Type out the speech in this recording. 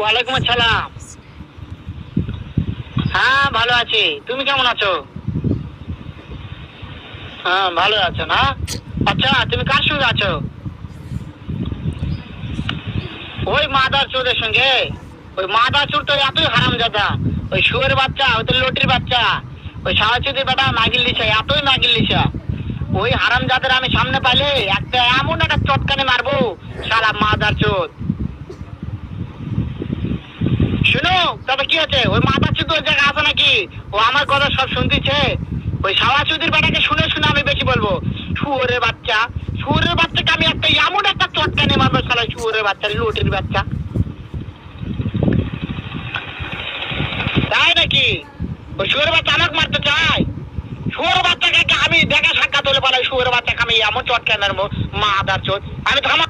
ওয়ালাইকুম আসসালাম। হ্যাঁ ভালো আছি, তুমি কেমন আছো? হ্যাঁ ভালো আছো না? আচ্ছা তুমি কার সঙ্গে আছো? ওই মাদার চোরের সঙ্গে। ওই মাদার চোর তো এতই হারামজাদা, ওই শুয়ের বাচ্চা, ওই তো লটির বাচ্চা, ওই সাওয়াচুদির বেটা মাগিল লিসা, এতই মাগিল লিসা। ওই হারামজাদার আমি সামনে পাইলে একটা এমন একটা চটকানে মারবো, শালা মাদার চোর। শুনো তবে কি আছে, ওই মাদার চোর ওই জায়গা আছে নাকি? ও আমার কথা সব শুনতেছে। ওই সাওয়াচুদির বেটাকে শুনে শুনে আমি বেশি বলবো, শুয়োরের বাচ্চা, শুয়োরের বাচ্চাকে আমি একটা এমন একটা চটকানে মারবো, শালা শুয়োরের বাচ্চা, লটির বাচ্চা। তাই নাকি? ওই শুয়োরের বাচ্চা আমাকে মারতে চায়? শুয়োরের বাচ্চাকে আমি দেখা সাক্ষাৎ হলে পালাই, শুয়োরের বাচ্চাকে আমি এমন চটকানে মারবো, মাদার চোর। আমি থামা